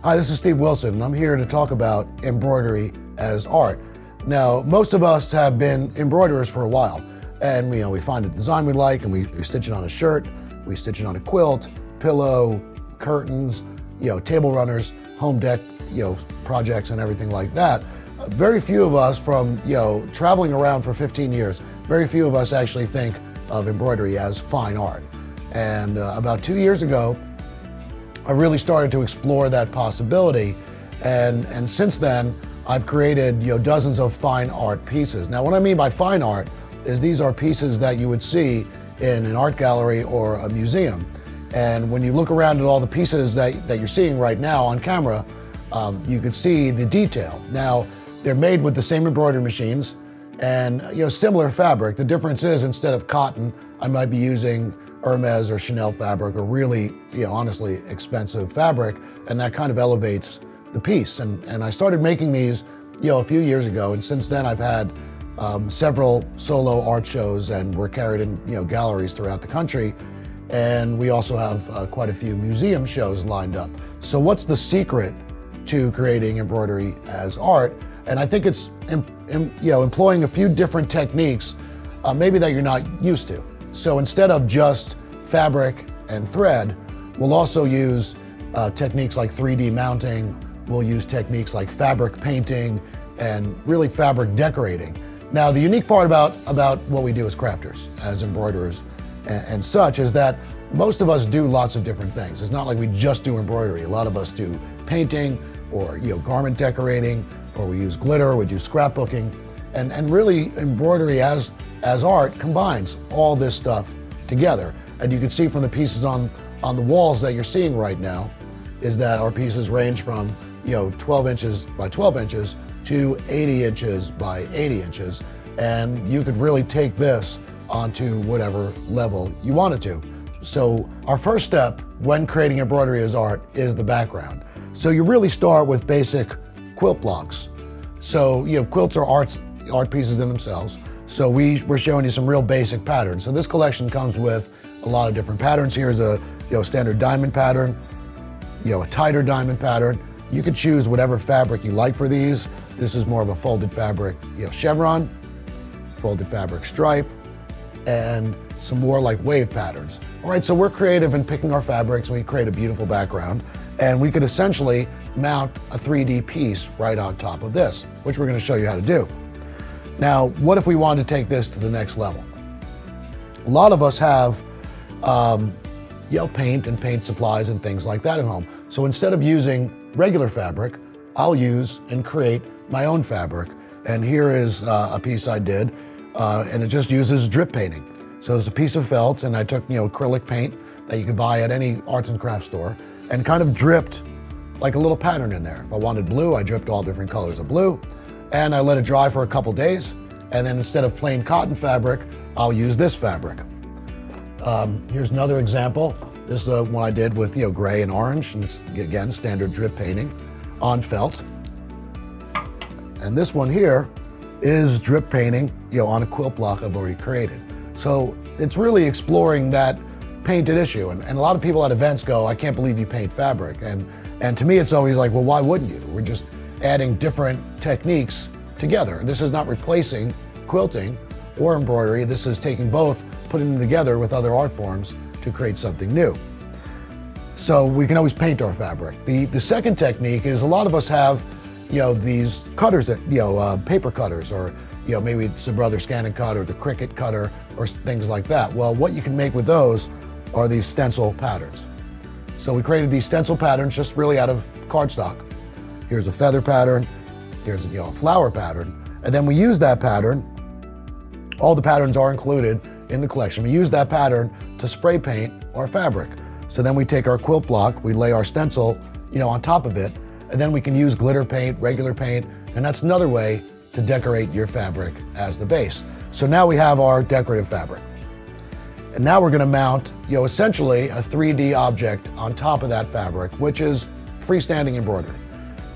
Hi, this is Steve Wilson, and I'm here to talk about embroidery as art. Now, most of us have been embroiderers for a while, and we find a design we like, and we stitch it on a shirt, we stitch it on a quilt, pillow, curtains, table runners, home deck, projects and everything like that. Very few of us from, traveling around for 15 years, very few of us actually think of embroidery as fine art. And about 2 years ago, I really started to explore that possibility, and since then I've created dozens of fine art pieces. Now, what I mean by fine art is these are pieces that you would see in an art gallery or a museum, and when you look around at all the pieces that you're seeing right now on camera, you could see the detail. Now, they're made with the same embroidery machines and similar fabric. The difference is, instead of cotton, I might be using Hermes or Chanel fabric, or really, honestly expensive fabric, and that kind of elevates the piece. And I started making these, a few years ago, and since then I've had several solo art shows, and we're carried in, galleries throughout the country, and we also have quite a few museum shows lined up. So what's the secret to creating embroidery as art? And I think it's employing a few different techniques, maybe that you're not used to. So instead of just fabric and thread, we'll also use techniques like 3D mounting. We'll use techniques like fabric painting and really fabric decorating. Now, the unique part about what we do as crafters, as embroiderers and such, is that most of us do lots of different things. It's not like we just do embroidery. A lot of us do painting, or garment decorating, or we use glitter, we do scrapbooking, and really embroidery as art combines all this stuff together. And you can see from the pieces on the walls that you're seeing right now is that our pieces range from 12 inches by 12 inches to 80 inches by 80 inches. And you could really take this onto whatever level you wanted to. So our first step when creating embroidery as art is the background. So you really start with basic quilt blocks. So quilts are art pieces in themselves. So we're showing you some real basic patterns. So this collection comes with a lot of different patterns. Here's a standard diamond pattern, a tighter diamond pattern. You could choose whatever fabric you like for these. This is more of a folded fabric, chevron, folded fabric stripe, and some more like wave patterns. All right, so we're creative in picking our fabrics, and we create a beautiful background, and we could essentially mount a 3D piece right on top of this, which we're going to show you how to do. Now, what if we wanted to take this to the next level? A lot of us have paint and paint supplies and things like that at home. So instead of using regular fabric, I'll use and create my own fabric. And here is a piece I did, and it just uses drip painting. So it's a piece of felt, and I took acrylic paint that you could buy at any arts and crafts store, and kind of dripped like a little pattern in there. If I wanted blue, I dripped all different colors of blue, and I let it dry for a couple days, and then instead of plain cotton fabric, I'll use this fabric. Here's another example. This is one I did with gray and orange, and it's again standard drip painting on felt. And this one here is drip painting on a quilt block I've already created. So it's really exploring that painted issue, and a lot of people at events go, I can't believe you paint fabric, and to me it's always like, well, why wouldn't you? We're just adding different techniques together. This is not replacing quilting or embroidery. This is taking both, putting them together with other art forms to create something new. So we can always paint our fabric. The second technique is, a lot of us have these cutters that paper cutters, or maybe it's a Brother Scan and Cut or the Cricut cutter or things like that. Well, what you can make with those are these stencil patterns. So we created these stencil patterns just really out of cardstock. Here's a feather pattern, here's a flower pattern, and then we use that pattern. All the patterns are included in the collection. We use that pattern to spray paint our fabric. So then we take our quilt block, we lay our stencil on top of it, and then we can use glitter paint, regular paint, and that's another way to decorate your fabric as the base. So now we have our decorative fabric. And now we're going to mount, essentially a 3D object on top of that fabric, which is freestanding embroidery.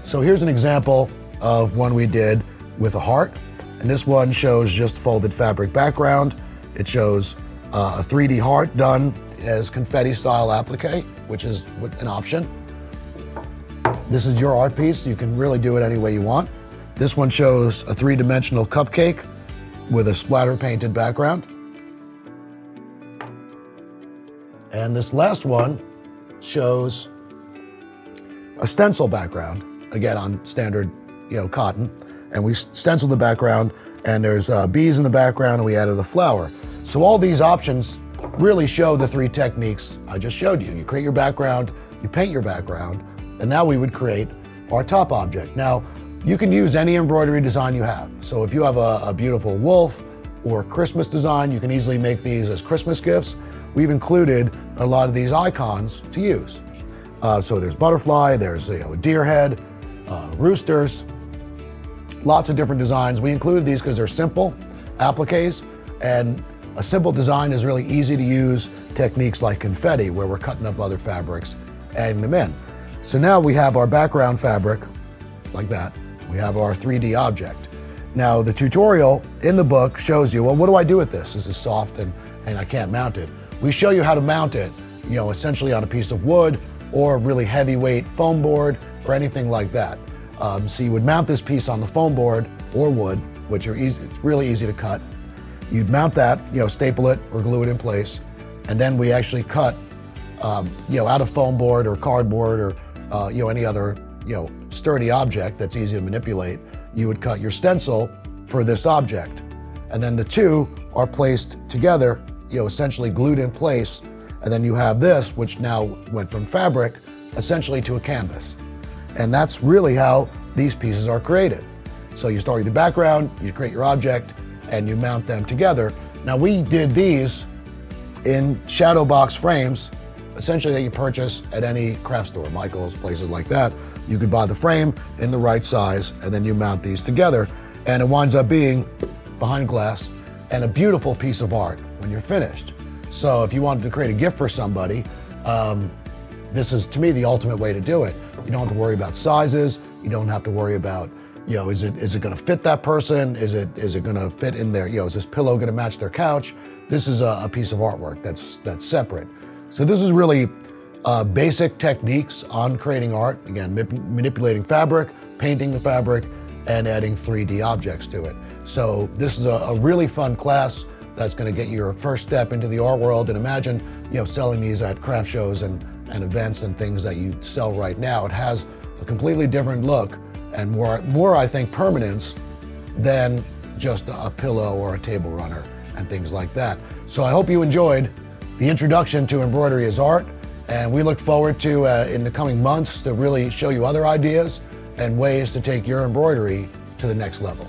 So here's an example of one we did with a heart. And this one shows just folded fabric background. It shows a 3D heart done as confetti style applique, which is an option. This is your art piece. You can really do it any way you want. This one shows a three-dimensional cupcake with a splatter painted background. And this last one shows a stencil background, again on standard, cotton. And we stenciled the background, and there's bees in the background, and we added a flower. So all these options really show the three techniques I just showed you. You create your background, you paint your background, and now we would create our top object. Now, you can use any embroidery design you have. So if you have a beautiful wolf or Christmas design, you can easily make these as Christmas gifts. We've included a lot of these icons to use. So there's butterfly, there's a deer head, roosters, lots of different designs. We included these because they're simple appliques, and a simple design is really easy to use techniques like confetti, where we're cutting up other fabrics, adding them in. So now we have our background fabric, like that. We have our 3D object. Now the tutorial in the book shows you, well, what do I do with this? This is soft and I can't mount it. We show you how to mount it, essentially on a piece of wood or really heavyweight foam board or anything like that. So you would mount this piece on the foam board or wood, which are easy, it's really easy to cut. You'd mount that, staple it or glue it in place. And then we actually cut, out of foam board or cardboard or, any other, sturdy object that's easy to manipulate. You would cut your stencil for this object. And then the two are placed together, essentially glued in place. And then you have this, which now went from fabric essentially to a canvas. And that's really how these pieces are created. So you start with the background, you create your object, and you mount them together. Now we did these in shadow box frames, essentially that you purchase at any craft store, Michael's, places like that. You could buy the frame in the right size, and then you mount these together, and it winds up being behind glass and a beautiful piece of art when you're finished. So if you wanted to create a gift for somebody, this is, to me, the ultimate way to do it. You don't have to worry about sizes. You don't have to worry about, is it going to fit that person? Is it going to fit in there? Is this pillow going to match their couch? This is a piece of artwork that's separate. So this is really basic techniques on creating art. Again, manipulating fabric, painting the fabric, and adding 3D objects to it. So this is a really fun class that's going to get your first step into the art world. And imagine, selling these at craft shows and events and things that you sell right now. It has a completely different look and more, I think, permanence than just a pillow or a table runner and things like that. So I hope you enjoyed the introduction to Embroidery as Art, and we look forward to, in the coming months, to really show you other ideas and ways to take your embroidery to the next level.